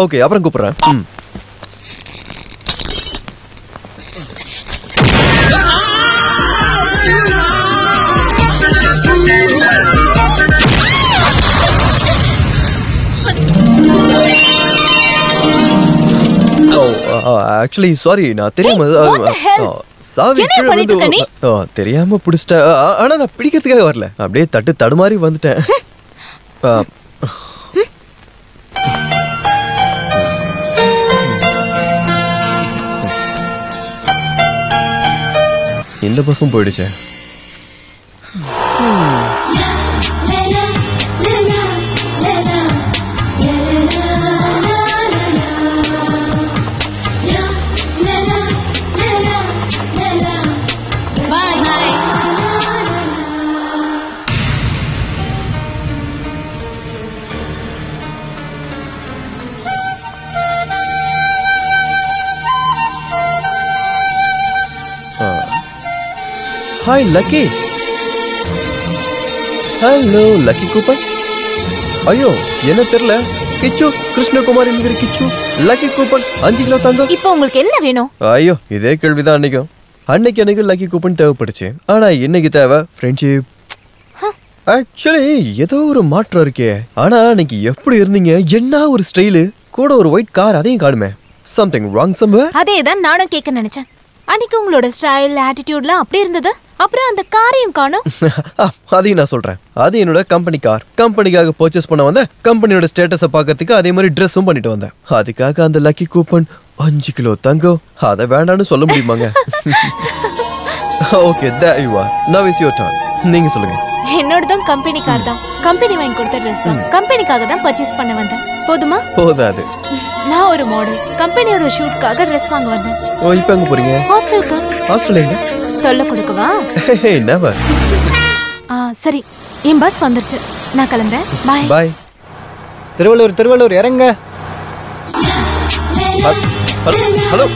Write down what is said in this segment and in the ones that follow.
Okay அப்புறம் கூப்பிடுறேன். Actually sorry, நான் தெரியாம தெரியாம பிடிச்சிட்டேன். ஆனா நான் பிடிக்கிறதுக்காக வரல, அப்படியே தடுமாறி வந்துட்டேன். இந்த பஸ்ஸும் போயிடுச்சு. Hi lucky. Hello lucky coupon. ஐயோ என்ன தெரியல. கிச்சு கிருஷ்ணகுமார் என்கிற கிச்சு. லக்கி கூப்பன் 5 கிலோ தங்கம். இப்போ உங்களுக்கு என்ன வேணும்? ஐயோ இதே கேள்விதான் அன்னைக்கும். அன்னைக்கு எனக்கு லக்கி கூப்பன் தேவைப்படுச்சு, ஆனா இன்னைக்கு தேவை ஃப்ரெண்ட்ஷிப். ஆக்சுவலி ஏதோ ஒரு மாற்றம் இருக்கே. ஆனா அன்னைக்கு எப்படி இருந்தீங்க, என்ன ஒரு ஸ்டைலு, கூட ஒரு ஒயிட் கார், அதையும் காணுமே. Something wrong somewhere. அதேதான் நானும் கேட்க நினைச்சேன். அன்னைக்கு உங்களோட ஸ்டைல் ஆட்டிடியூட்லாம் அப்படி இருந்தது, அப்புறம் அந்த காரையும் காணோம். அதையும் நான் சொல்றேன். அது என்னோட கம்பெனி கார். கம்பெனிக்காக பர்ச்சேஸ் பண்ண வந்தேன். கம்பெனியோட ஸ்டேட்டஸை பார்க்கறதுக்கு அதே மாதிரி ட்ரெஸ்ஸும் பண்ணிட்டு வந்தேன். அதுக்காக அந்த லக்கி கூப்பன் 5 கிலோ தங்கம், அதை வேண்டான்னு சொல்ல முடியுமாங்க? Okay there you are. Now is your turn. நீங்க சொல்லுங்க. என்னோடதும் கம்பெனி கார் தான். கம்பெனி வாங்கி கொடுத்த ட்ரெஸ் தான். கம்பெனிக்காக தான் பர்ச்சேஸ் பண்ண வந்தேன். போதுமா? போதாது. நான் ஒரு மாடல், கம்பெனியோட ஷூட்காக ட்ரெஸ் வாங்க வந்தேன். ஓ இப்போ எங்க போறீங்க? ஹாஸ்டலுக்கு. ஹாஸ்டல் எங்க? தொல்லை கொடுக்கவா? நெவர். சரி, என் பஸ் வந்துருச்சு, நான் கிளம்புறேன். பாய். பாய். திருவள்ளூர் இறங்க. ஹலோ.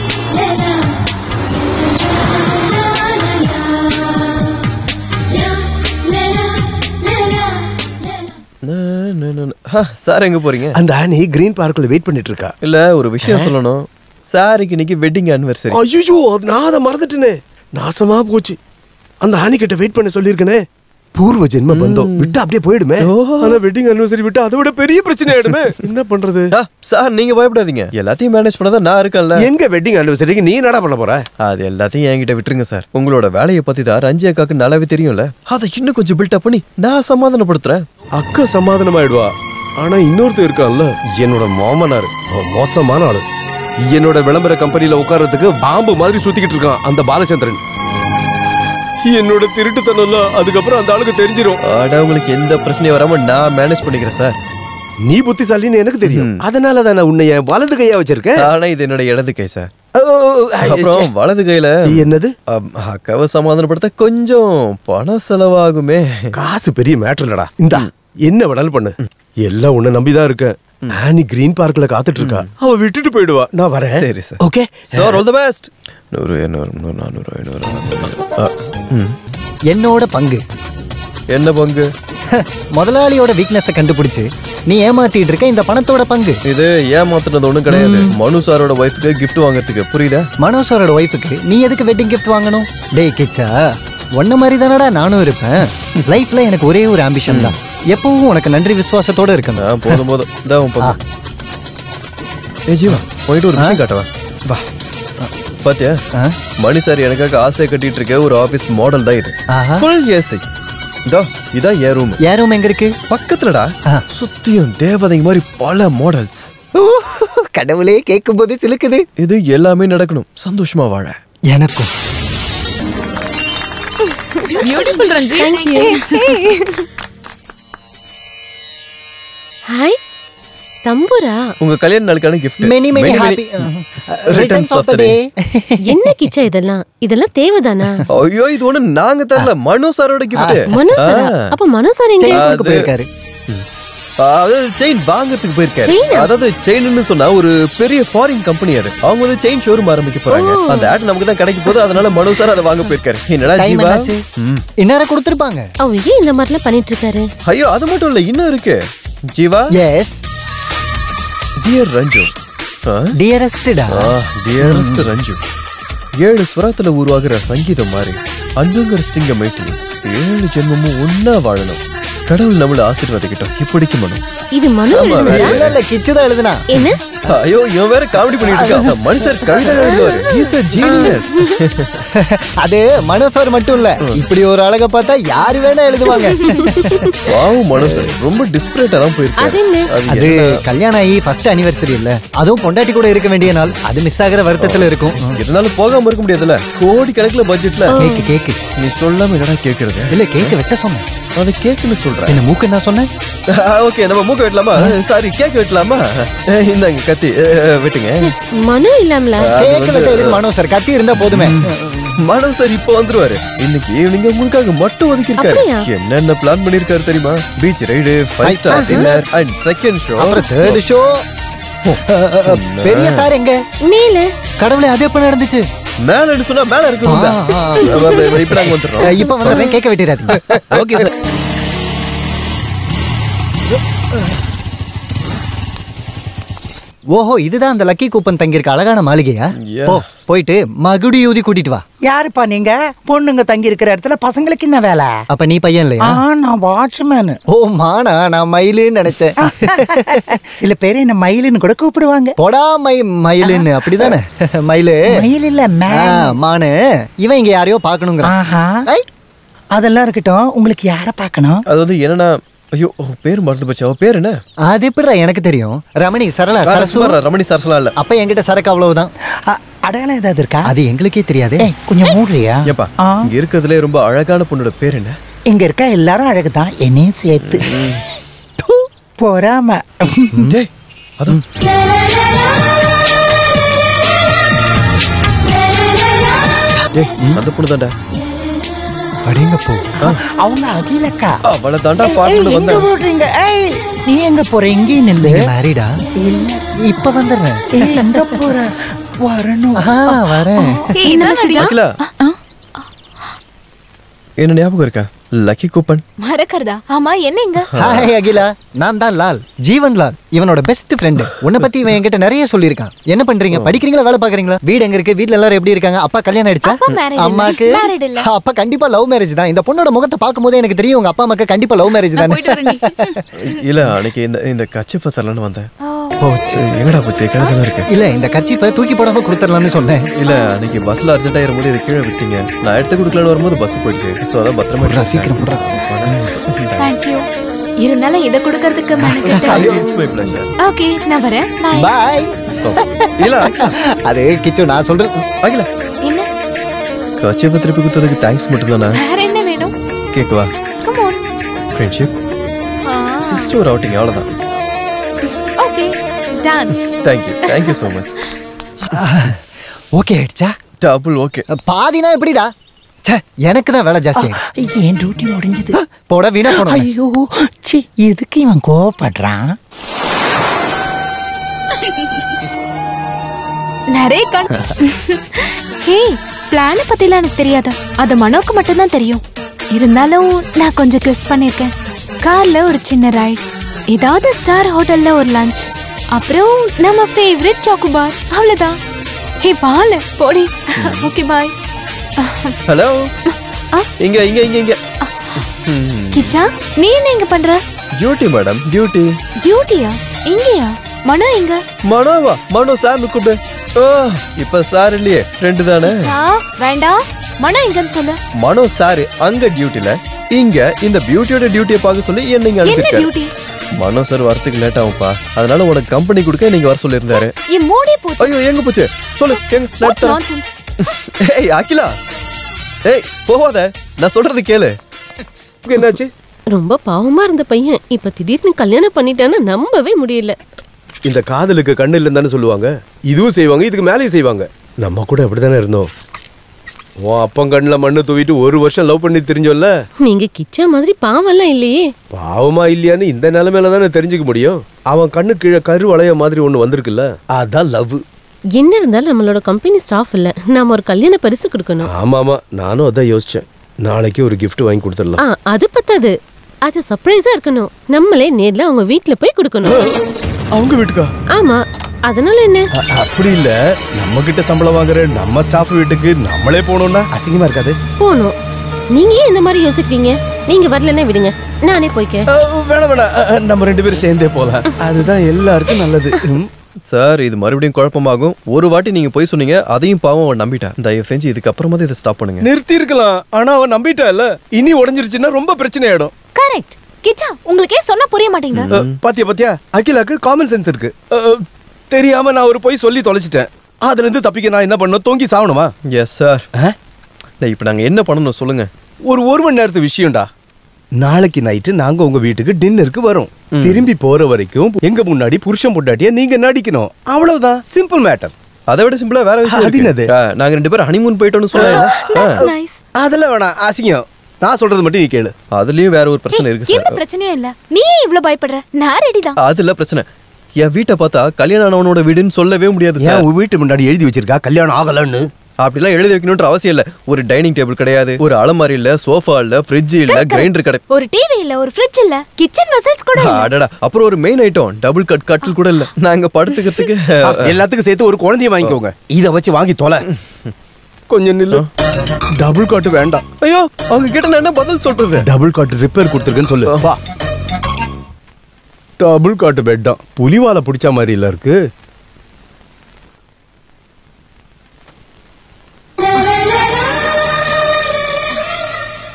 சார் எங்க போறீங்க? அந்த ஆனி கிரீன் பார்க்ல வெயிட் பண்ணிட்டு இருக்கா. இல்ல ஒரு விஷயம் சொல்லணும். சாருக்கு இன்னைக்கு வெட்டிங் ஆனிவர்சரி. ஐயோ நான் அதை மறந்துட்டேனே, நாசமா போச்சு. அந்த ஆனி கிட்ட வெயிட் பண்ண சொல்லியிருக்கனே. பூர்வ ஜென்ம பந்தம் விட்டு அப்படியே போயிடுமே. ஆனா வெட்டிங் ஆனிவர்சரி விட்டு அதை விட பெரிய பிரச்சனை ஆயிடுமே. என்ன பண்றது? சார் நீங்க பயப்படாதீங்க, எல்லாத்தையும் மேனேஜ் பண்ணதான் நான் இருக்கேன்ல. எங்க வெட்டிங் ஆனிவர்சரிக்கு நீ என்னடா பண்ண போற? அது எல்லாத்தையும் என்கிட்ட விட்டுருங்க சார். உங்களோட வேலையை பத்தி தான் ரஞ்சி அக்காக்கு நல்லாவே தெரியும்ல. அதை இன்னும் கொஞ்சம் பில்ட் அப் பண்ணி நான் சமாதானப்படுத்துறேன். அக்கா சமாதானம் ஆயிடுவா. ஆனா இன்னொருத்தர் இருக்கான்ல, என்னோட மாமனார், மோசமான ஆளு. என்னோட விளம்பர கம்பெனில உட்கார்றதுக்கு பாம்பு மாதிரி சுத்திக்கிட்டு இருக்கான் அந்த பாலச்சந்திரன். என்னோட திருட்டுத்தனம் அதுக்கப்புறம் அந்த ஆளுக்கு தெரிஞ்சிரும். உங்களுக்கு எந்த பிரச்சனையும் வராம நான் மேனேஜ் பண்ணிக்கிறேன் சார். நீ புத்திசாலின்னு எனக்கு தெரியும், அதனால தான் நான் உன்னை வலது கையா வச்சிருக்கேன். ஆனா இது என்னோட இடது கை சார். அப்புறம் வலது கையில என்னது? அக்காவை சமாதானப்படுத்த கொஞ்சம் பணம் செலவாகுமே. காசு பெரிய மேட்டர் இல்லடா. இந்தா என்ன வேணாலும் பண்ணு, எல்லாம் உன்னை நம்பிதான் இருக்கேன். ஆனி கிரீன் பார்க்ல காத்துட்டு இருக்கா, அவ விட்டுட்டு போயிடுவா. நான் வரேன். சரி sir. Okay sir, all the best. 100 200 400 500. என்னோட பங்கு என்ன பங்கு? முதலாளியோட வீக்னஸை கண்டுபிடிச்சு நீ ஏமாத்திட்டு இருக்க இந்த பணத்தோட பங்கு. இது ஏமாத்துறது ஒண்ணும் கிடையாது. மனு சாரோட வைஃப்க்கு கிஃப்ட் வாங்குறதுக்கு. புரியுதா? மனு சாரோட வைஃப்க்கு நீ எதுக்கு வெட்டிங் கிஃப்ட் வாங்கணும்? டேய் கிச்சா, ஒன்ன மாதிரி தானடா நானும் இருப்பேன். லைஃப்ல எனக்கு ஒரே ஒரு ஆம்பிஷன் தான், எப்பவும் உனக்கு நன்றி விசுவாசத்தோட இருக்கணும். போதும் போதும். ஜீவா போயிட்டு ஒரு விஷயம் காட்டவா? வா. பாத்தியா, மணி சார் எனக்காக ஆசை கட்டிட்டு இருக்க ஒரு ஆபீஸ் மாடல் தான் இது. Full AC. இதான் ஏ ரூம். ஏ ரூம் எங்க இருக்கு? பக்கத்துலடா. சுத்தியும் தேவதை மாதிரி பல மாடல்ஸ். கடவுளே, கேட்கும் போது சிலுக்குது. இது எல்லாமே நடக்கணும், சந்தோஷமா வாழ. எனக்கும். Beautiful Ranji. Thank you. Hi Thambura, உங்க கல்யாண நாளுக்கான gift. many happy returns of the day. என்ன கிச்சா இதெல்லாம் தேவைதானா? ஐயோ இது ஒண்ணு நாங்க தரல, மனு சாரோட gift. மனு சார்? அப்ப மனு சார் எங்க போயிருக்காரு? அதாவது செயின் வாங்குறதுக்கு போயிருக்காரு. அதாவது செயின்னு சொன்னா ஒரு பெரிய ஃபாரின் கம்பெனி அது. அவங்க வந்து செயின் ஷோரூம் ஆரம்பிக்க போறாங்க. அந்த ஆட் நமக்கு தான் கிடைக்க போகுது, அதனால மனு சார் அதை வாங்க போயிருக்காரு. என்னடா ஜீவா, இன்னார கொடுத்திருப்பாங்க. அவ ஏன் இந்த மாதிரிலாம் பண்ணிட்டு இருக்காரு? ஐயோ அது மட்டும் இல்ல, இன்னும் இருக்கு ஜீவா. S, dear ரஞ்சு. டியரஸ்டா டியரஸ்ட் ரஞ்சு. 7 ஸ்வரத்துல உருவாகிற சங்கீதம் மாதிரி அன்புங்கிற ஸ்டிங்க மேட்டி 7 ஜென்மமும் ஒன்னா வாழணும். கடவுள் நம்மள ஆசீர்வாதிக்கட்டும். இப்படிக்கு மனு. இது மனு இல்ல கிச்சுதான் எழுதுனா. என்ன? ஐயோ இவன் வேற காமெடி பண்ணிட்டு இருக்கான். மனுஷர் கவிதை எழுதுவாரு. He's a genius. அது மனோசர் மட்டும் இல்ல, இப்படி ஒரு அழக பார்த்தா யாரு வேணா எழுதுவாங்க. பாவம் மனோசர் ரொம்ப டிஸ்பிரேட்டா தான் போயிருக்காரு. அது கல்யாணம் ஆகி ஃபர்ஸ்ட் அனிவர்சரி இல்ல, அதுவும் பொண்டாட்டி கூட இருக்க வேண்டிய நாள். அது மிஸ் ஆகிற வருத்தத்துல இருக்கும். இருந்தாலும் போகாம இருக்க முடியாதுல்ல. கோடி கணக்குல பட்ஜெட்ல. கேக்கு நீ சொல்லாம என்னடா கேக்குறது? இல்ல கேக்கு வெட்ட சொன்னேன். அது கேக்குன்னு சொல்றேன். என்ன மூக்கு என்ன சொன்னேன்? ஓகே நம்ம மூக்க வெட்டலாமா? Sorry cake வெட்டலாமா? இந்தாங்க கத்தி வெட்டுங்க. மனு இல்லாமல கேக்கு வெட்ட இருக்கு மனோ சார், கத்தி இருந்தா போதுமே. மனோ சார் இப்போ வந்துருவாரு. இன்னைக்கு ஈவினிங் உங்களுக்காக மட்டும் ஒதுக்கி இருக்காரு. என்னென்ன பிளான் பண்ணிருக்காரு தெரியுமா? Beach ride, 5 star dinner and second show, அப்புறம் தேர்ட் ஷோ. பெரிய சார் எங்க? மேல. கடவுளே அது எப்ப நடந்துச்சு? மேல சொன்னா மேல இருக்கு. இப்ப நாங்க வந்துடுறோம். இப்ப வந்து கேக்க வெட்டிடாதீங்க. Okay sir. ஓஹோ, இதுதான் அந்த லக்கி கூப்பன் தங்கியிருக்க அழகான மாளிகையா? போ போயிட்டு மகுடி ஊதி கூட்டிட்டு வா. யாருப்பா நீங்க? பொண்ணுங்க தங்கி இருக்கிற இடத்துல பசங்களுக்கு என்ன வேலை? அப்ப நீ பையன் இல்லையா? நான் வாட்ச்மேன். ஓ மானா, நான் மயிலுன்னு நினைச்சேன். சில பேர் என்ன மயிலுன்னு கூட கூப்பிடுவாங்க. போடா மயிலுன்னு, அப்படிதானே? மயிலு மயில் இல்ல மானு. இவன் இங்க யாரையோ பாக்கணுங்கிறான். அதெல்லாம் இருக்கட்டும், உங்களுக்கு யார பாக்கணும்? அது வந்து என்னன்னா, ஐயோ பேர் மறந்து போச்சு. அவ பேர் என்ன? அது எப்படிடா எனக்கு தெரியும்? ரமணி சரளா சரசு. ரமணி சரசலா இல்ல. அப்ப என்கிட்ட சரக்கு அவ்வளவுதான். அடையாளம் ஏதாவது இருக்கா? அது எங்களுக்கே தெரியாது. கொஞ்சம் மூடுறியா? ஏப்பா இங்க இருக்கிறதுல ரொம்ப அழகான பொண்ணோட பேர் என்ன? இங்க இருக்க எல்லாரும் அழகுதான், என்னையும் சேர்த்து. போறாம அதுவும் அந்த பொண்ணு தாண்டா. அடேங்கப்போ, அவங்க அகிலக்கா. அவளை தாண்டா பாக்கணும் வந்தேன். போடுறீங்க. நீ எங்க போற? இங்கே நில்லு. மேரிடா? இல்ல இப்ப வந்துடுறேன். எங்க போற? வரணும். வரேன். அகிலா, என்ன ஞாபகம் இருக்கா? லக்கி கூப்பன் மறக்கறதா? ஆமா, என்ன இங்க? ஹாய் அகிலா, நான் தான் லால், ஜீவன் லால், இவனோட பெஸ்ட் ஃப்ரெண்ட். உன்னை பத்தி இவன் என்கிட்ட நிறைய சொல்லியிருக்கான். என்ன பண்றீங்க? படிக்கிறீங்களா, வேலை பாக்குறீங்களா? வீடு எங்க இருக்கு? வீட்ல எல்லாரும் எப்படி இருக்காங்க? அப்பா கல்யாணம் ஆயிடுச்சா? அம்மாக்கு? அப்பா கண்டிப்பா லவ் மேரேஜ் தான். இந்த பொண்ணோட முகத்தை பார்க்கும்போது எனக்கு தெரியும் உங்க அப்பா அம்மாக்கு கண்டிப்பா லவ் மேரேஜ் தான். இல்ல அன்னைக்கு இந்த கர்ச்சீஃப் தரலான்னு வந்தேன். போச்சு. எங்கடா போச்சு? கிழக்கு இருக்கு. இல்ல இந்த கர்ச்சீஃபை தூக்கி போடாம கொடுத்துடலாம்னு சொன்னேன். இல்ல அன்னைக்கு பஸ்ல அர்ஜென்ட்டா ஏறும்போது இதை கீழே விட்டீங்க. நான் எடுத்து கொடுக்கலான்னு வரும்போது பஸ் போயிடுச்சு. சோ அதான் பத்திரமா சீக்கிரம் போடுறேன். Thank you. இருந்தாலும் இத கொடுக்கிறதுக்கு மெனக்கெட்டேன். It's my pleasure. ஓகே, நான் வரேன். பை. பை. இல்ல அது கிச்சு, நான் சொல்றேன். அகிலா, என்ன? கர்ச்சீஃப் திருப்பி கொடுத்ததுக்கு தேங்க்ஸ் மட்டும் தானா? வேற என்ன வேணும்? கேக்குவா? Come on. ஃப்ரெண்ட்ஷிப். ஜஸ்ட் ஒரு அவுட்டிங், அவ்வளவுதான். Okay, done. Thank you so much. Okay ஆயிடுச்சா? Double okay. பாதினா எப்படிடா? எனக்கு தான் வேலை ஜாஸ்தி. என் டியூட்டி முடிஞ்சது. போட வீணா போன. ஐயோ சி, எதுக்கு இவன் கோவப்படுறான்? நிறைய ஹே, பிளான பத்திலாம் எனக்கு தெரியாது. அது மனோக்கு மட்டும் தான் தெரியும். இருந்தாலும் நான் கொஞ்சம் கெஸ் பண்ணிருக்கேன். கார்ல ஒரு சின்ன ரைட், ஏதாவது ஸ்டார் ஹோட்டல்ல ஒரு லஞ்ச், அப்புறம் நம்ம ஃபேவரட் சாக்கோபார், அவ்வளவுதான். ஹே பால போடி. Okay bye. ஹலோ. இங்க இங்க இங்க இங்க. கிச்சா, நீ என்ன இங்க பண்ற? Duty madam, duty. டியூட்டியா? இங்கயா? மனோ எங்க? மனோவா? மனோ சார் கூப்பிடு. ஓ, இப்ப சார் இல்லையே, ஃப்ரெண்ட் தானே. வேண்டாம், மனோ எங்கன்னு சொல்லு. மனோ சார் அங்க டியூட்டில, இங்க இந்த பியூட்டியோட டியூட்டியை பார்க்க சொல்லி என்ன இங்க அனுப்பிட்டாரு. மனோ சார் வரதுக்கு லேட் ஆகும்பா, அதனால உனக்கு கம்பெனி கொடுக்க நீங்க வர சொல்லி இருந்தாரு. ஐயோ எங்க போச்சு? சொல்லு எங்க நடத்த. ஏய் அகிலா, ஏய் போவாத, நான் சொல்றது கேளு. என்னாச்சு? ரொம்ப பாவமா இருந்த பையன் இப்ப திடீர்னு கல்யாணம் பண்ணிட்டான்னு நம்பவே முடியல. இந்த காதலுக்கு கண்ணு இல்லைன்னு சொல்லுவாங்க, இதுவும் செய்வாங்க, இதுக்கு மேலேயும் செய்வாங்க. நம்ம கூட அப்படித்தானே இருந்தோம். உன் அப்பன் கண்ணில் மண்ணு தூவிட்டு 1 வருஷம் லவ் பண்ணி தெரிஞ்சோல்ல. நீங்க கிச்சா மாதிரி பாவம்லாம் இல்லையே. பாவமா இல்லையான்னு இந்த நிலைமையில தானே தெரிஞ்சுக்க முடியும். அவன் கண்ணு கீழே கரு வளைய மாதிரி ஒண்ணு வந்திருக்குல்ல, அதான் லவ். என்ன இருந்தாலும் நம்மளோட கம்பெனி ஸ்டாஃப் இல்ல, நாம ஒரு கல்யாண பரிசு கொடுக்கணும். ஆமாமா, நானும் அதான் யோசிச்சேன். நாளைக்கு ஒரு gift வாங்கி கொடுத்துடலாம். அது பத்தாது, அது சர்ப்ரைஸா இருக்கணும். நம்மளே நேர்ல அவங்க வீட்ல போய் கொடுக்கணும். அவங்க வீட்டுக்கா? ஆமா, அதனால என்ன? அப்படி இல்ல, நம்ம கிட்ட சம்பளம் வாங்குற நம்ம ஸ்டாஃப் வீட்டுக்கு நம்மளே போனோம்னா அசிங்கமா இருக்காது? போணும். நீங்க ஏன் இந்த மாதிரி யோசிக்கிறீங்க? நீங்க வரலன்னா விடுங்க, நானே போய்க்கிறேன். வேணாம், நம்ம 2 பேரும் சேர்ந்தே போலாம். அதுதான் எல்லாருக்கும் நல்லது. சார், இது மறுபடியும் குழப்பமாகும். ஒரு வாட்டி நீங்க போய் சொன்னீங்க, அதையும் பாவம் அவன் நம்பிட்டா. தயவு செஞ்சு இதுக்கு அப்புறமா இதை ஸ்டாப் பண்ணுங்க. நிறுத்தி இருக்கலாம், ஆனா அவன் நம்பிட்டா இல்ல. இனி உடைஞ்சிருச்சுன்னா ரொம்ப பிரச்சனை ஆயிடும். கரெக்ட். கிச்சா, உங்களுக்கே சொன்னா புரிய மாட்டீங்க. பாத்தியா அகிலாக்கு காமன் சென்ஸ் இருக்கு. தெரியாம நான் ஒரு போய் சொல்லி தொலைச்சிட்டேன். அதுல இருந்து தப்பிக்க நான் என்ன பண்ணணும்? தொங்கி சாவணுமா? Yes sir. இப்ப நாங்க என்ன பண்ணணும் சொல்லுங்க. ஒரு மணி நேரத்து விஷயம்டா. நாளைக்கு நைட்டு நாங்க உங்க வீட்டுக்கு டின்னருக்கு வரோம். திரும்பி போற வரைக்கும் எங்க முன்னாடி புருஷன் பொண்டாட்டியா நீங்க நடிக்கணும். அவ்வளவுதான், சிம்பிள் மேட்டர். அதை விட சிம்பிளா வேற விஷயம். நாங்க 2 பேரும் ஹனிமூன் போயிட்டோம்னு சொன்னேன். அதெல்லாம் வேணாம், அசிங்கம். நான் சொல்றது மட்டும் நீ கேளு. அதுலயும் வேற ஒரு பிரச்சனை இருக்கு சார். என்ன பிரச்சனையும் இல்ல, நீ இவ்ளோ பயப்படுற? நான் ரெடி தான். அதுல பிரச்சனை, என் வீட்டை பார்த்தா கல்யாணம் ஆனவனோட வீடுன்னு சொல்லவே முடியாது சார். உன் வீட்டு முன்னாடி எழுதி வச்சிருக்கா கல்யாணம் ஆகலன்னு? அப்படிலாம் எழுதி வைக்கணும்ன்ற அவசியம் இல்ல. ஒரு டைனிங் டேபிள் கிடையாது, ஒரு அலமாரி இல்ல, சோஃபா இல்ல, ஃப்ரிட்ஜ் இல்ல, கிரைண்டர் கிடையாது, ஒரு டிவி இல்ல, ஒரு ஃப்ரிட்ஜ் இல்ல, கிச்சன் வெசல்ஸ் கூட இல்ல. அடடா, அப்புறம் ஒரு மெயின் ஐட்டம் டபுள் கட்டில் கூட இல்ல. நாங்க படுத்துக்கிறதுக்கு எல்லாத்துக்கும் சேர்த்து ஒரு குழந்தைய வாங்கிக்கோங்க. இத வச்சு வாங்கி தொலை. கொஞ்சம் நில்லு. டபுள் காட் வேண்டாம். ஐயோ, அவங்க கிட்ட நான் என்ன பதில் சொல்றது? டபுள் காட் ரிப்பேர் கொடுத்துருக்கேன்னு சொல்லு. வா. டபுள் காட் பெட் தான். புலிவாலை பிடிச்ச மாதிரி இல்ல இருக்கு.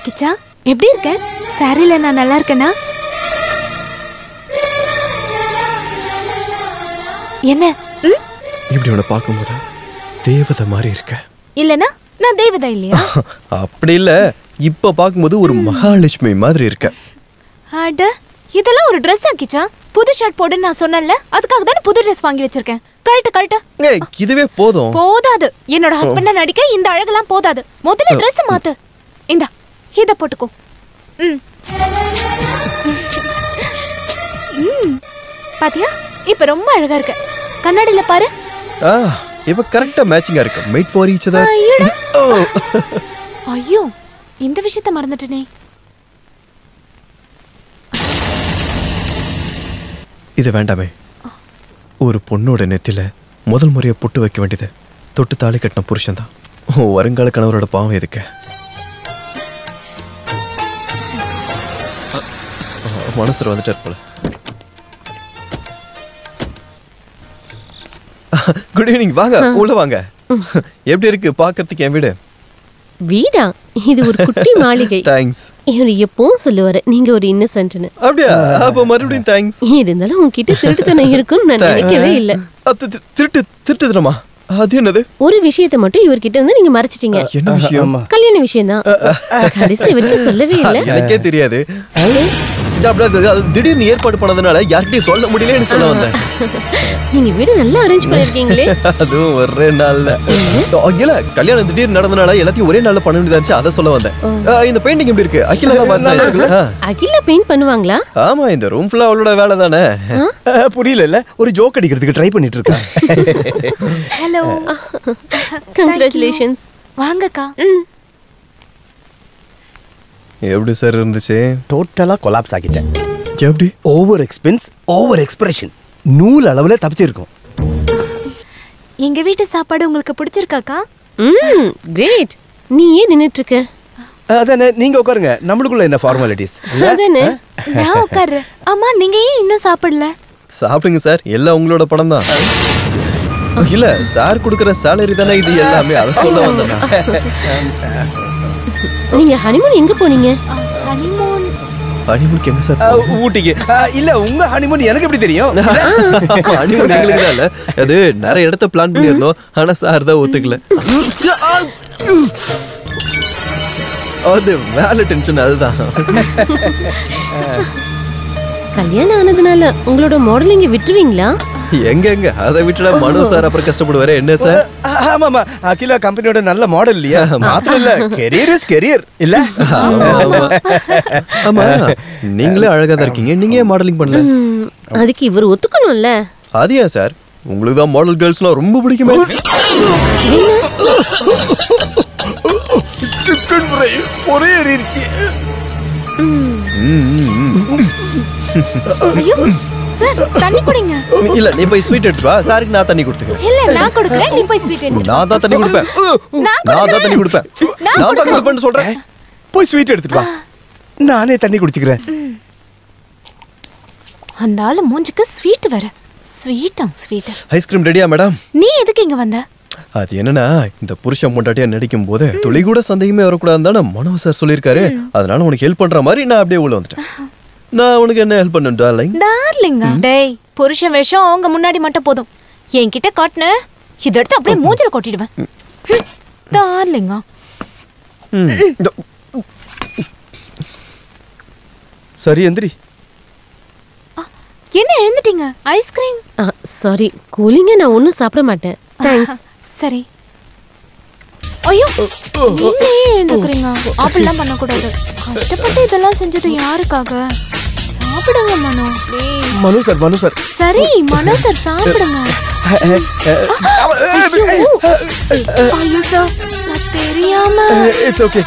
கிச்சா, எப்படி இருக்க? சாரில நான் நல்லா இருக்கேனா? என்ன இப்படி உன்னை பார்க்கும்போது தேவதை மாதிரி இருக்க. இல்லனா நான் தேவதை இல்லையா? அப்படி இல்ல, இப்ப பார்க்கும்போது ஒரு மகாலட்சுமி மாதிரி இருக்க. அட, இதெல்லாம் ஒரு Dress கிச்சா? புது ஷர்ட் போடுன்னு நான் சொன்னேன்ல, அதுக்காக தானே புது Dress வாங்கி வச்சிருக்கேன். கழட்டு. இதுவே போதாது. என்னோட ஹஸ்பண்ட நடிக்க இந்த அழகெல்லாம் போதாது. முதல்ல Dress மாத்து. இந்தா, இத போட்டுக்கோ. பாத்தியா, இப்ப ரொம்ப அழகா இருக்க. கண்ணாடியில பாரு. இப்ப கரெக்ட்டா மேட்சிங்கா இருக்கு. Made for each other. ஐயோ, இந்த விஷயத்தை மறந்துட்டேனே. இது வேண்டாமே. ஒரு பொண்ணோட நெத்தில முதல் முறையா பொட்டு வைக்க வேண்டியது தொட்டு தாலி கட்டின புருஷன் தான். வருங்கால கணவரோட பாவம் எதுக்கு? மனசுல வந்துட்டார் போல. Good evening. வாங்க, உள்ள வாங்க. எப்படி இருக்கு பாக்கிறதுக்கு என் வீடு? வீடா? இது ஒரு குட்டி மாளிகை. தேங்க்ஸ். இவரு எப்பவும் சொல்லுவாரு நீங்க ஒரு இன்னசென்ட்னு. அப்படியா? அப்ப மறுபடியும் தேங்க்ஸ். இருந்தாலும் உன்கிட்ட திருட்டுத்தனம் இருக்குன்னு நான் நினைக்கவே இல்ல. திருட்டுத்தனமா? அது என்னது? ஒரு விஷயத்தை மட்டும் இவர்கிட்ட இருந்து நீங்க மறைச்சிட்டீங்க. என்ன விஷயம்? கல்யாண விஷயம் தான். கடைசி வரைக்கும் சொல்லவே இல்ல. எனக்கே தெரியாது. திடீர்னு ஏற்பாடு பண்ணதுனால யார்கிட்டயும் சொல்ல முடியலன்னு சொல்ல வந்தேன். நீங்க வீடு நல்லா அரேஞ்ச் பண்ணிருக்கீங்களே. அதுவும் ஒரே நாள்ல. இல்ல, கல்யாணம் திடீர்னு நடந்தனால எல்லாத்தையும் ஒரே நாள்ல பண்ண வேண்டியதாச்சு, அத சொல்ல வந்தேன். இந்த பெயிண்டிங் எப்படி இருக்கு? அகிலா தான் பார்த்தா. அகிலா பெயிண்ட் பண்ணுவாங்களா? ஆமா, இந்த ரூம் ஃபுல்லா அவளோட வேலை தானே. புரியல இல்ல, ஒரு ஜோக் அடிக்கிறதுக்கு ட்ரை பண்ணிட்டு இருக்கா. Hello, congratulations. வாங்கக்கா. எப்படி சார் இருந்துச்சு? டோட்டலா கொலாப்ஸ் ஆகிட்டேன். எப்படி? Over expense, over expression. நூல் அளவுல தப்பிச்சிருக்கும். எங்க வீட்டு சாப்பாடு உங்களுக்கு பிடிச்சிருக்காக்கா? கிரேட். நீ ஏன் நின்னுட்டு இருக்க? அதானே, நீங்க உட்காருங்க. நம்மளுக்குள்ள என்ன ஃபார்மாலிட்டிஸ்? அதானே, நான் உட்கார்றேன். அம்மா, நீங்க ஏன் இன்னும் சாப்பிடல? சாப்பிடுங்க சார், எல்லாம் உங்களோட படம் தான். இல்ல, சார் குடுக்குற சாலரி தானே இது எல்லாமே, அத சொல்ல வந்தேன். நீங்க ஹனிமூன் எங்க போனீங்க? ஹனிமூனுக்கு எங்க சார்? ஊட்டிக்கு. இல்ல, உங்க ஹனிமூன் எனக்கு எப்படி தெரியும்? ஹனிமூன் எங்களுக்கு தான் இல்ல, அது நிறைய இடத்த பிளான் பண்ணிருந்தோம். ஆனா சார் தான் ஒத்துக்கல. அது வேலை டென்ஷன். அதுதான். கல்யாணம் ஆனதுனால உங்களோட மாடலிங்க விட்டுருவீங்களா? எங்க அதை விட்டுடா மனோ சார் அப்புறம் கஷ்டப்படுவாரு. என்ன சார்? ஆமாமா, அகிலா கம்பெனியோட நல்ல மாடல் இல்லையா? மாத்திரம் இல்ல, கெரியர் இஸ் கெரியர் இல்ல. ஆமா, நீங்களே அழகா தான் இருக்கீங்க, நீங்க ஏன் மாடலிங் பண்ணல? அதுக்கு இவர் ஒத்துக்கணும்ல. அது ஏன் சார்? உங்களுக்கு தான் மாடல் கேர்ள்ஸ்லாம் ரொம்ப பிடிக்குமே. சிக்கன் ஃப்ரை ஒரே ஏறிடுச்சு. ஐயோ, சார் தண்ணி குடிங்க. இல்ல நீ போய் ஸ்வீட் எடுத்து வா, சாருக்கு நான் தண்ணி கொடுத்துக்கிறேன். இல்ல நான் கொடுக்கறேன், நீ போய் ஸ்வீட் எடுத்து. நான் தான் தண்ணி கொடுப்பேன். நான் தான் தண்ணி கொடுப்பேன். நான் தான் கொடுப்பேன்னு சொல்றேன். போய் ஸ்வீட் எடுத்துட்டு வா, நானே தண்ணி குடிச்சுக்கிறேன். அந்த ஆளு மூஞ்சிக்கு ஸ்வீட் வர. ஸ்வீட். ஐஸ்கிரீம் ரெடியா மேடம்? நீ எதுக்கு இங்க வந்த? அது என்னன்னா, இந்த புருஷன் பொண்டாட்டியா நடிக்கும் போது துளி கூட சந்தேகமே வரக்கூடாதுன்னு தானே மனோ சார் சொல்லியிருக்காரு. அதனால உனக்கு ஹெல்ப் பண்ற மாதிரி நான் அப்படியே உள்ள வந்துட்டேன். நான் உனக்கு என்ன ஹெல்ப் பண்ணணும் டார்லிங்? டார்லிங்கா? டேய், புருஷன் வேஷம் அவங்க முன்னாடி மட்டும் போதும். என்கிட்ட காட்டுன இத எடுத்து அப்படியே மூஞ்சில கொட்டிடுவேன். டார்லிங்கா? சரி எந்திரி. என்ன எழுந்துட்டீங்க? ஐஸ்கிரீம்? சாரி, கூலிங்க நான் ஒன்னும் சாப்பிட மாட்டேன். தேங்க்ஸ். சரி. ஐயோ, நீங்க ஏன் எழுந்துக்கிறீங்க? அப்படிலாம் பண்ணக்கூடாது. கஷ்டப்பட்டு இதெல்லாம் செஞ்சது யாருக்காக? சாப்பிடுங்க மனோ. மனு சார். சரி மனோ சார் சாப்பிடுங்க. ஐயோ சார், நான் தெரியாம. It's okay.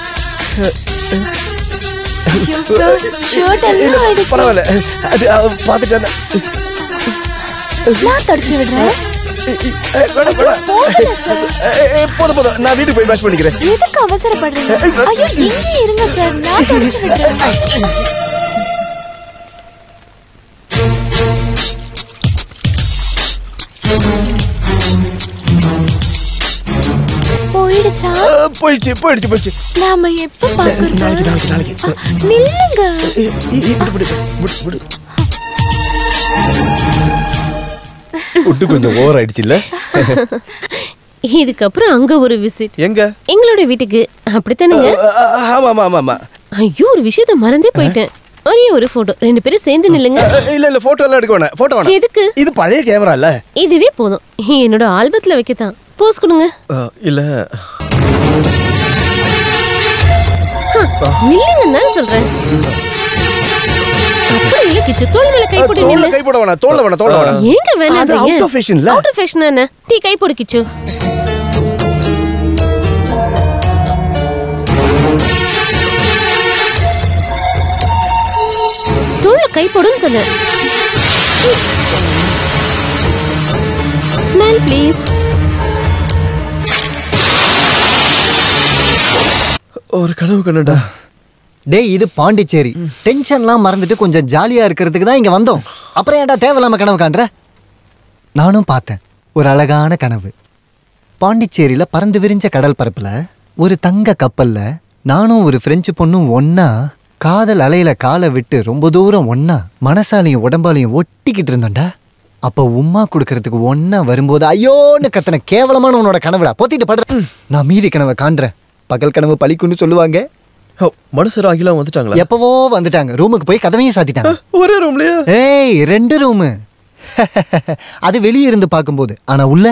ஐயோ சார், ஷர்ட் எல்லாம் அடிச்சு. பரவாயில்ல, அது பாத்துட்டேன். நான் தடிச்சு விடுறேன். போதும், நான் வீட்டுக்கு போய் வாஷ் பண்ணிக்கிறேன். எதுக்கு அவசரப்படுறீங்க? ஐயோ இங்கே இருங்க சார், நான் தடிச்சு விடுறேன். போயிடுச்சா? போயிடுச்சு. நாம எப்ப பாக்குறது? நாளைக்கு. நில்லுங்க. விட்டு கொஞ்சம் ஓவர் ஆயிடுச்சு இல்ல? இதுக்கப்புறம் அங்க ஒரு விசிட். எங்க? எங்களோட வீட்டுக்கு. அப்படித்தானுங்க? ஆமா. ஐயோ, ஒரு விஷயத்த மறந்தே போயிட்டேன். ஒரே ஒரு போட்டோ, 2 பேரும் சேர்ந்து நில்லுங்க. இல்ல போட்டோ எல்லாம் எடுக்க வேணாம். போட்டோ வேணாம். எதுக்கு? இது பழைய கேமரா இல்ல. இதுவே போதும். என்னோட ஆல்பத்துல வைக்கத்தான். போஸ் கொடுங்க. இல்ல நில்லுங்கன்னு தான் சொல்றேன். அப்படி இல்ல கிச்சு, தோள் மேல கை போட்டு நில்லு. கை போட வேணாம், தோள்ல வேணாம். ஏங்க வேணாம்ன்றீங்க? அவுட் ஆஃப் ஃபேஷன் இல்ல. அவுட் ஆஃப் ஃபேஷன் என்ன? டீ கை போடு கிச்சு. தோள்ல கை போடுன்னு சொன்னேன். Smile please. ஒரு கனவு கண்டா. டேய், இது பாண்டிச்சேரி. டென்ஷன்லாம் மறந்துட்டு கொஞ்சம் ஜாலியா இருக்கிறதுக்கு தான் இங்க வந்தோம். அப்புறம் ஏன்டா தேவையில்லாம கனவு காண்ற? நானும் பார்த்தேன் ஒரு அழகான கனவு. பாண்டிச்சேரியில பறந்து விரிஞ்ச கடல் பரப்புல ஒரு தங்க கப்பல்ல நானும் ஒரு பிரெஞ்சு பொண்ணும் ஒன்னா காதல் அலையில காலை விட்டு ரொம்ப தூரம் ஒன்னா மனசாலையும் உடம்பாலையும் ஒட்டிக்கிட்டு இருந்தோம்டா. அப்ப உம்மா கொடுக்கறதுக்கு ஒன்னா வரும்போது ஐயோன்னு கத்தன கேவலமான உன்னோட கனவுடா. போத்திட்டு படுற. நான் மீதி கனவை காண்றேன். பகல் கனவு பழிக்குன்னு சொல்லுவாங்க. மனுஷர் ஆகிலாம் வந்துட்டாங்களா? எப்பவோ வந்துட்டாங்க. ரூமுக்கு போய் கதவையும் சாத்திட்டாங்க. ஒரே ரூம்லயா? ஏய், 2 ரூமு. அது வெளியே இருந்து பார்க்கும்போது. ஆனா உள்ள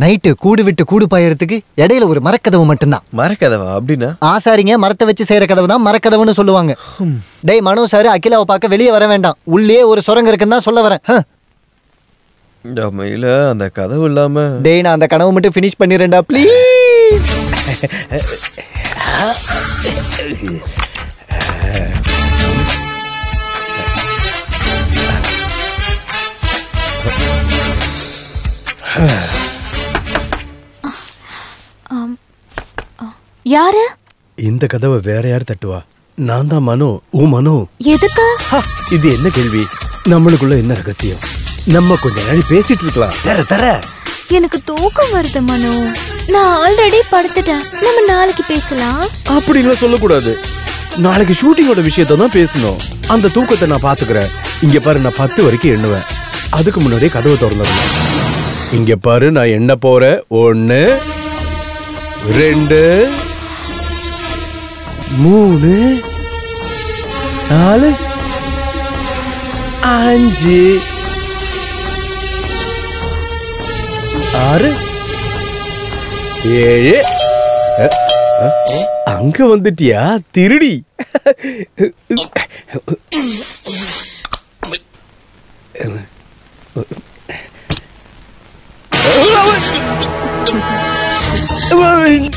நைட்டு கூடு விட்டு கூடு பாயறதுக்கு இடையில ஒரு மரக்கதவு மட்டும்தான். மரக்கதவா? அப்படின்னா ஆசாரிங்க மரத்தை வச்சு செய்யற கதவு தான் மரக்கதவுன்னு சொல்லுவாங்க. டேய் மனோ சார், அகிலாவை பார்க்க வெளியே வர வேண்டாம். உள்ளே ஒரு சுரங்கம் இருக்குன்னு தான் சொல்ல வரேன். இல்ல அந்த கதவு இல்லாம. டேய், நான் அந்த கனவு மட்டும் ஃபினிஷ் பண்ணிடுறேன்டா ப்ளீஸ். யாரு? இந்த கதவை வேற யார் தட்டுவா? நான் தான் மனோ. மனோ எதுக்கு? இது என்ன கேள்வி? நம்மளுக்குள்ள என்ன ரகசியம்? நம்ம கொஞ்ச நாள் பேசிட்டு இருக்கலாம். தர எனக்கு தூக்கம் வருது மனோ. நான் ஆல்ரெடி படுத்துட்டேன். நம்ம நாளைக்கு பேசலாம். அப்படின்லாம் சொல்லக்கூடாது. நாளைக்கு ஷூட்டிங்கோட விஷயத்த தான் பேசணும். அந்த தூக்கத்தை நான் பாத்துக்கிறேன். இங்க பாரு, நான் 10 வரைக்கும் எண்ணுவேன். அதுக்கு முன்னாடியே கதவை திறந்துடணும். இங்க பாரு, நான் எண்ண போறேன். 1 2 3 4 5 6 7. அங்க வந்துட்டியா திருடி?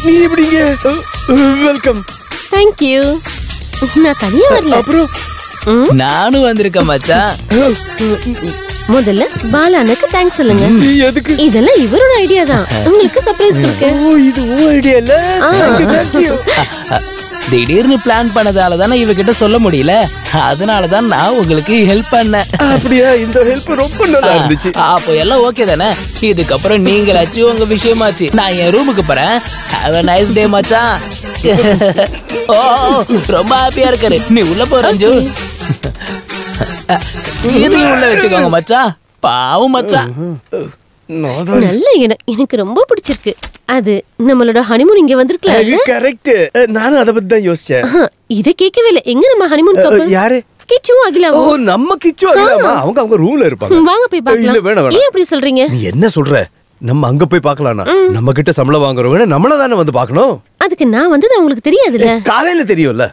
நீ எப்படிங்க? வெல்கம். Thank you. நான் தனியா வரல. அப்புறம் நானும் வந்திருக்கேன் மச்சான். முதல்ல பாலானுக்கு தேங்க்ஸ் சொல்லுங்க. எதுக்கு? இதெல்லாம் இவரோட ஐடியா தான். உங்களுக்கு சர்ப்ரைஸ் இருக்கு. ஓ இது ஓ ஐடியா இல்ல. Thank you. திடீர்னு பிளான் பண்ணதால தானே இவகிட்ட சொல்ல முடியல. அதனால தான் நான் உங்களுக்கு ஹெல்ப் பண்ணேன். அப்படியா? இந்த ஹெல்ப் ரொம்ப நல்லா இருந்துச்சு. அப்போ எல்லாம் ஓகே தானே? இதுக்கப்புறம் நீங்களாச்சு உங்க விஷயமாச்சு. நான் என் ரூமுக்கு போறேன். ஹேவ் a nice day மச்சான். ஓ ரொம்ப ஹாப்பியா இருக்காரு. நீ உள்ள போ ரஞ்சு. இதையும் உள்ள வச்சுக்கோங்க மச்சான். பாவம் மச்சான். நல்ல இடம், எனக்கு ரொம்ப பிடிச்சிருக்கு. அது நம்மளோட ஹனிமூன் இங்க வந்திருக்கல. கரெக்ட். நானும் அத பத்தி தான் யோசிச்சேன். இத கேட்கவே இல்ல. எங்க நம்ம ஹனிமூன் கப்பல்? யாரு? கிச்சு அகிலாவோ. ஓ நம்ம கிச்சு அகிலாமா? அவங்க ரூம்ல இருப்பாங்க. வாங்க போய் பார்க்கலாம். இல்ல வேணாம். ஏன் அப்படி சொல்றீங்க? நீ என்ன சொல்ற? நம்ம அங்க போய் பார்க்கலாம்னா நம்ம கிட்ட சம்பளம் வாங்குறவங்க நம்மள தானே வந்து பார்க்கணும். அதுக்கு நான் வந்தது உங்களுக்கு தெரியாதுல்ல? காலையில தெரியும்ல.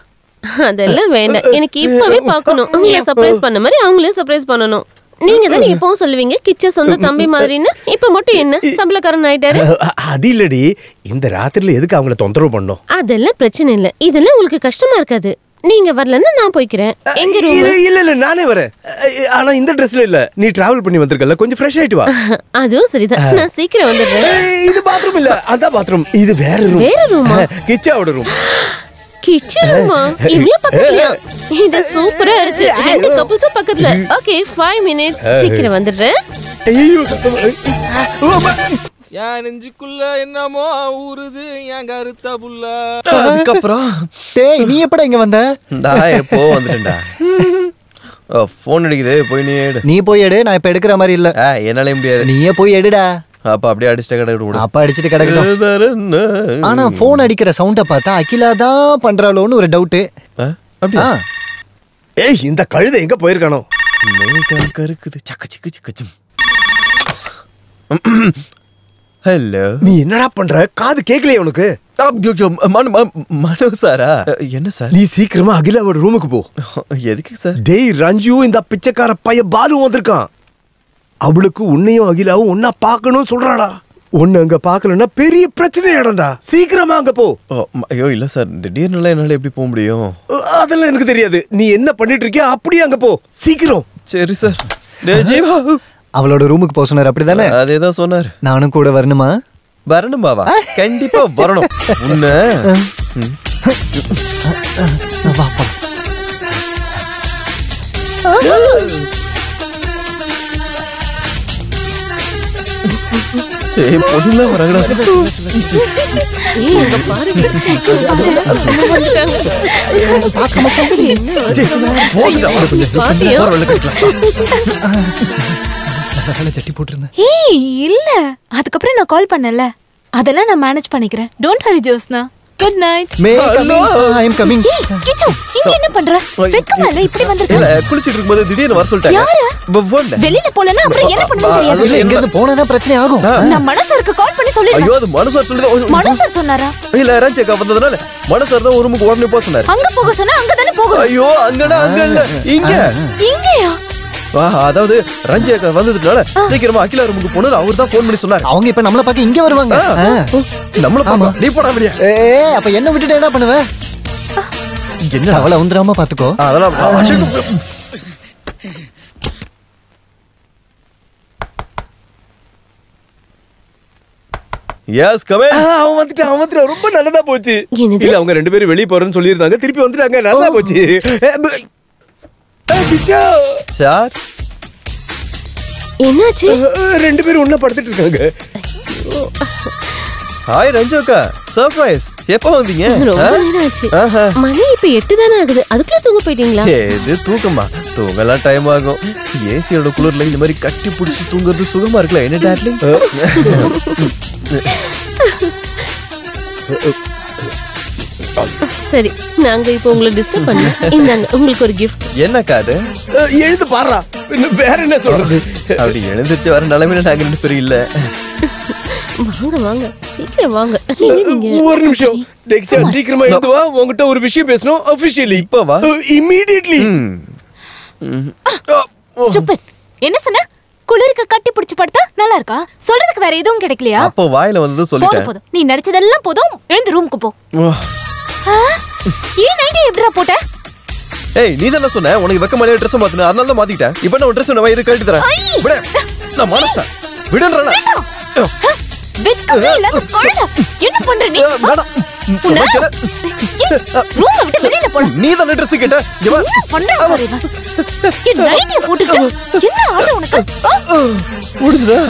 அதெல்லாம் வேண்டாம். எனக்கு இப்பவே பார்க்கணும். உங்களை சர்ப்ரைஸ் பண்ண மாதிரி அவங்களையும் சர்ப்ரைஸ் பண்ணணும். நீங்க தானே எப்பவும் சொல்லுவீங்க கிச்ச சொந்த தம்பி மாதிரின்னு. இப்ப மட்டும் என்ன சம்பளக்காரன் ஆயிட்டாரு? அது இல்லடி, இந்த ராத்திரில எதுக்கு அவங்கள தொந்தரவு பண்ணோம்? அதெல்லாம் பிரச்சனை இல்ல. இதெல்லாம் உங்களுக்கு கஷ்டமா இருக்காது. நீங்க வரலன்னா நான் போய்க்கிறேன். எங்க ரூம்? இல்ல நானே வரேன். ஆனா இந்த ட்ரெஸ்ல இல்ல. நீ டிராவல் பண்ணி வந்திருக்கல, கொஞ்சம் ஃப்ரெஷ் ஆயிட்டு வா. அதுவும் சரிதான். நான் சீக்கிரம் வந்துடுறேன். இது பாத்ரூம் இல்ல, அந்த பாத்ரூம். இது வேற ரூம். வேற ரூமா? கிச்சாவோட ரூம். கிச்சு ரூமா? இவ்ளோ பக்கத்துலயா? இது சூப்பரா இருக்கு. ரெண்டு கப்பிள்ஸ் பக்கத்துல. Okay 5 minutes. சீக்கிரம் வந்துடுறேன். ஐயோ என் நெஞ்சுக்குள்ள என்னமோ ஊறுது என் கருத்த புள்ள. அதுக்கப்புறம் டேய் நீ எப்படா இங்க வந்த? நான் எப்போ வந்துட்டேன்டா. போன் அடிக்குது, போய் நீ எடு. நீ போய் எடு. நான் இப்ப எடுக்கிற மாதிரி இல்ல. என்னாலே முடியாது. நீயே போய் எடுடா. அப்ப அப்படியே அடிச்சுட்டு கிடக்கு. அப்ப அடிச்சுட்டு கிடக்கட்டும். ஆனா போன் அடிக்கிற சவுண்ட பார்த்தா அகிலா தான் பண்றாளோன்னு ஒரு டவுட். அப்படியா? ஏய் இந்த கழுதை எங்க போயிருக்கானோ? மேகம் கருக்குது. சக்க சிக்கு சிக்கு. ஹலோ. நீ என்னடா பண்ற? காது கேக்கலையே உனக்கு? மனோ சாரா? என்ன சார்? நீ சீக்கிரமா அகிலாவோட ரூமுக்கு போ. எதுக்கு சார்? டேய் ரஞ்சு, இந்த பிச்சைக்கார பைய பாலு வந்திருக்கான். அவளுக்கு உன்னையும் அகிலாவும் ஒன்னா பாக்கணும் சொல்றாடா. உன்னை அங்க பாக்கலன்னா பெரிய பிரச்சனை ஆயிடும்டா. சீக்கிரமா அங்க போ. ஐயோ இல்ல சார், திடீர்னு என்னால எப்படி போக முடியும்? அதெல்லாம் எனக்கு தெரியாது. நீ என்ன பண்ணிட்டு இருக்கியா அப்படியே அங்க போ சீக்கிரம். சரி சார். ஜீவா அவளோட ரூமுக்கு போக சொன்னார் அப்படிதானே? அதேதான் சொன்னார். நானும் கூட வரணுமா? வரணும் பாவா, கண்டிப்பா வரணும். உன்ன பொண்ணுலாம் வராங்கடா. இல்ல அதுக்கப்புறம் நான் கால் பண்ணல. அதெல்லாம் நான் மேனேஜ் பண்ணிக்கிறேன். Don't hurry Josna. Good night. May coming. I am coming. Kichu இங்க என்ன பண்ற? வெக்கமா இல்ல இப்படி வந்திருக்க? இல்ல குளிச்சிட்டு இருக்கும்போது திடீர்னு வர சொல்லிட்டாங்க. யாரு? வெளியில போலனா அப்புறம் என்ன பண்ணுவீங்க தெரியாது. இல்ல இங்க இருந்து போனதா பிரச்சனை ஆகும். நான் மனசருக்கு கால் பண்ணி சொல்லிட்டேன். ஐயோ அது மனசார் சொல்லுது. மனசர் சொன்னாரா? இல்ல ரஞ்சேக்கா வந்ததனால மனசார் தான் ரூமுக்கு உடனே போக சொன்னாரு. அங்க போக சொன்னா அங்க தானே போகணும். ஐயோ அங்கடா அங்க இல்ல இங்க. இங்கயா? அதாவது ரஞ்சியக்கா வந்ததுனால சீக்கிரமா அகிலா ரூமுக்கு போனது அவர் தான் ஃபோன் பண்ணி சொன்னாரு. அவங்க இப்ப நம்மள பார்க்க இங்க வருவாங்க. நம்மள பாப்பா நீ போடா வெளிய. அப்ப என்ன விட்டுட்டு என்ன பண்ணுவ? என்ன அவளை வந்துராம பாத்துக்கோ. அதெல்லாம் எஸ் கம் இன். அவன் வந்துட்டான் ரொம்ப நல்லதா போச்சு. இல்ல அவங்க ரெண்டு பேரும் வெளிய போறேன்னு சொல்லிருந்தாங்க, திருப்பி வந்துட்டாங்க. நல்லா போச்சு. சார் என்னாச்சு? ரெண்டு பேரும் ஒண்ணா படுத்துட்டு இருக்காங்க. ஹாய் ரஞ்சோக்கா, சர்ப்ரைஸ். எப்போ வந்தீங்க? ரொம்ப நேரம் ஆச்சு. மணி இப்ப 8 தானே ஆகுது. அதுக்குள்ள தூங்க போயிட்டீங்களா? இது தூக்கமா? தூங்கலாம் டைம் ஆகும். ஏசியோட குளிர்ல இந்த மாதிரி கட்டி பிடிச்சி தூங்குறது சுகமா இருக்குல்ல என்ன டார்லிங்? சரி நாங்க இப்போ உங்களை டிஸ்டர்ப் பண்ணல. இந்தாங்க உங்களுக்கு ஒரு gift. என்னக்கா அது? எழுந்து பாறா. வேற என்ன சொல்றது? அப்படி எழுந்திருச்சு வர நிலைமையில நாங்க ரெண்டு பேரும் இல்ல. வாங்க வாங்க சீக்கிரம் வாங்க. நீங்க ஒரு நிமிஷம். டெக்ஸா சீக்கிரமா எழுந்து வா. உன்கிட்ட ஒரு விஷயம் பேசணும் ஆபீஷியலி. இப்ப வா. இமிடியட்லி. ஸ்டூபிட். என்ன சொன்ன? குளிருக்கு கட்டி பிடிச்சு படுத்தா நல்லா இருக்கா? சொல்றதுக்கு வேற எதுவும் கிடைக்கலையா? அப்போ வாயில வந்தது சொல்லிட்டேன். போதும் நீ நடிச்சதெல்லாம் போதும். எழுந்து ரூமுக்கு போ. ஏன் நைட்டி எப்படிடா போட்ட? ஏய் நீ தானே சொன்ன உனக்கு வெக்க மலைய ட்ரெஸ் மாத்தின அதனால தான் மாத்திட்டேன். இப்போ நான் ட்ரெஸ் நான் வயிறு கழட்டி தரேன். விடு. நான் மனசா விடுன்றல. வெக்கமே இல்ல கொழுத. என்ன பண்ற நீ? வேணாம். ரூம் விட்டு வெளியில போடா. நீ தானே ட்ரெஸ் கேட்ட. என்ன பண்ற பாரு இவன். என் நைட்டிய போட்டுட்டு என்ன ஆட்ட உனக்கு? முடிஞ்சதா?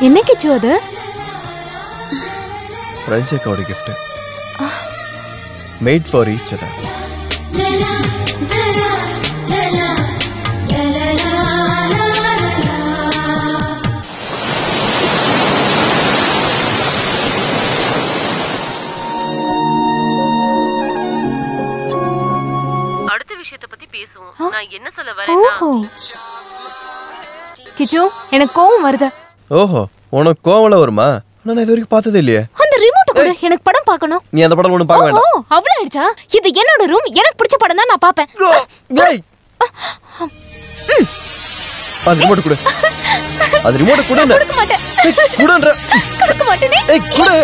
என்ன கிச்சு அது? ஃப்ரெண்ட்ஸுக்கோட gift. Made for each other. அடுத்த விஷயத்தை பத்தி பேசுவோம். நான் என்ன சொல்ல வரேன்னா கிச்சு எனக்கு கோவம் வருது. ஓஹோ உனக்கு கோவம்ல வருமா? நான் இது வரைக்கும் பார்த்ததே இல்லையே. அந்த ரிமோட் கூட எனக்கு படம் பார்க்கணும். நீ அந்த படம் ஒண்ணு பார்க்க வேண்டாம். ஓ அவ்வளவு ஆயிடுச்சா? இது என்னோட ரூம். எனக்கு பிடிச்ச படம் தான் நான் பாப்பேன். ஏய் அது ரிமோட் கொடு. அது ரிமோட் கொடு. நான் கொடுக்க மாட்டேன். கொடுன்ற. கொடுக்க மாட்டேனே. ஏய் கொடு.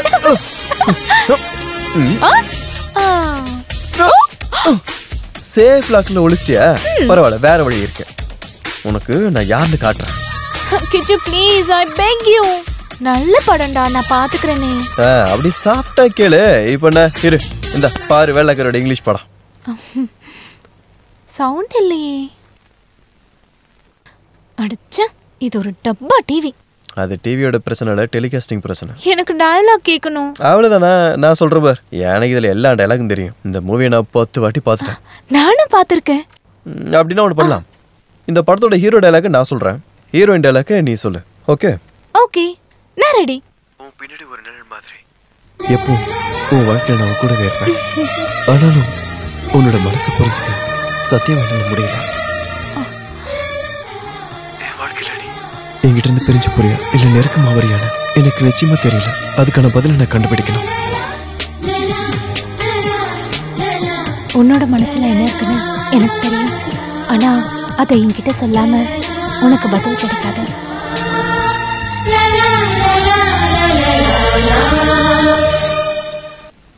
சேஃப் லாக்ல ஒளிச்சிட்டியா? பரவாயில்ல வேற வழி இருக்கு. உனக்கு நான் யாருன்னு காட்டுறேன். கிச்சு ப்ளீஸ் ஐ பெக் யூ. நல்ல படம்டா நான் பாத்துக்கறேனே. அப்படி சாஃப்ட்டா கேளு. இப்போ என்ன இரு இந்த பாரு வெள்ளக்காரோட இங்கிலீஷ் படம். சவுண்ட் இல்லையே. அடச்சே இது ஒரு டப்பா டிவி. அது டிவியோட பிரச்சனை இல்ல டெலிகாஸ்டிங் பிரச்சனை. எனக்கு டயலாக் கேட்கணும். அவ்வளவுதானா? நான் சொல்றேன் பார். எனக்கு இதுல எல்லா டயலாகும் தெரியும். இந்த மூவியை நான் 10 வாட்டி பார்த்துட்டேன். நானும் பார்த்திருக்கேன். அப்படின்னா ஒன்று பண்ணலாம். இந்த படத்தோட ஹீரோ டயலாக நான் சொல்றேன். ஹீரோயின் டயலாக நீ சொல்லு. ஓகே ஓகே நான் ரெடி. உன் பின்னாடி ஒரு நிழல் மாதிரி எப்போ உன் வாழ்க்கையில நான் கூடவே இருப்பேன். ஆனாலும் உன்னோட மனசை புரிஞ்சுக்க சத்தியம் என்னால முடியல. என் வாழ்க்கையில நீ என்கிட்ட இருந்து பிரிஞ்சு போறியா இல்ல நெருக்கமா வரியான எனக்கு நிச்சயமா தெரியல. அதுக்கான பதிலை நான் கண்டுபிடிக்கணும். உன்னோட மனசுல என்ன இருக்குன்னு எனக்கு தெரியும். ஆனா அதை என்கிட்ட சொல்லாம உனக்கு பதில் கிடைக்காது.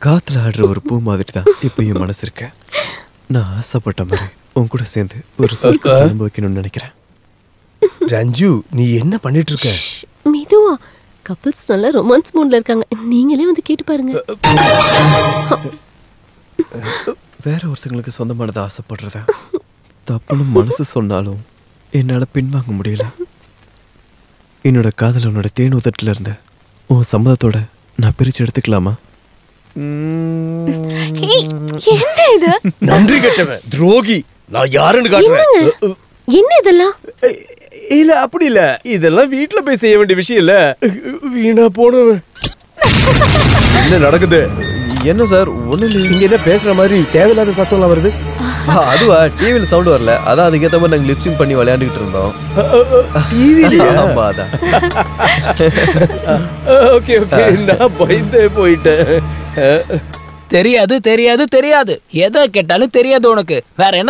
காத்துல ஆடுற ஒரு பூ மாதிரி தான் இப்ப என் மனசு இருக்க. நான் ஆசைப்பட்ட மாதிரி உன் கூட சேர்ந்து ஒரு சொர்க்கத்தை அனுபவிக்கணும்னு நினைக்கிறேன். ரஞ்சு நீ என்ன பண்ணிட்டு இருக்க? மெதுவா. கப்பிள்ஸ் நல்ல ரொமான்ஸ் மூட்ல இருக்காங்க. நீங்களே வந்து கேட்டு பாருங்க. வேற ஒருத்தங்களுக்கு சொந்தமானதை ஆசைப்படுறத தப்புன்னு மனசு சொன்னாலும் என்னால பின்வாங்க முடியல. என்னோட காதல் உன்னோட தேன் உதட்டுல இருந்த உன் சம்மதத்தோட நான் பிரிச்சு எடுத்துக்கலாமா? என்ன இது? நன்றி கெட்டவன் துரோகி. நான் யாருன்னு காட்டுறேன். என்ன இதெல்லாம்? இல்ல அப்படி இல்ல. இதெல்லாம் வீட்டுல போய் செய்ய வேண்டிய விஷயம் இல்ல. வீணா போனவன். என்ன நடக்குது? என்ன சார் ஒண்ணு இல்ல. இங்க என்ன பேசுற மாதிரி தேவையில்லாத சத்தம்லாம் வருது. அதுவா டிவில சவுண்ட் வரல. அதான் அதுக்கேற்ற மாதிரி நாங்க லிப்சிங் பண்ணி விளையாண்டுகிட்டு இருந்தோம். டிவிலயா? ஆமா அதான். ஓகே ஓகே நான் பயந்தே போயிட்டேன். தெரியாது தெரியாது தெரியாது. எதை கேட்டாலும் தெரியாது உனக்கு. வேற என்ன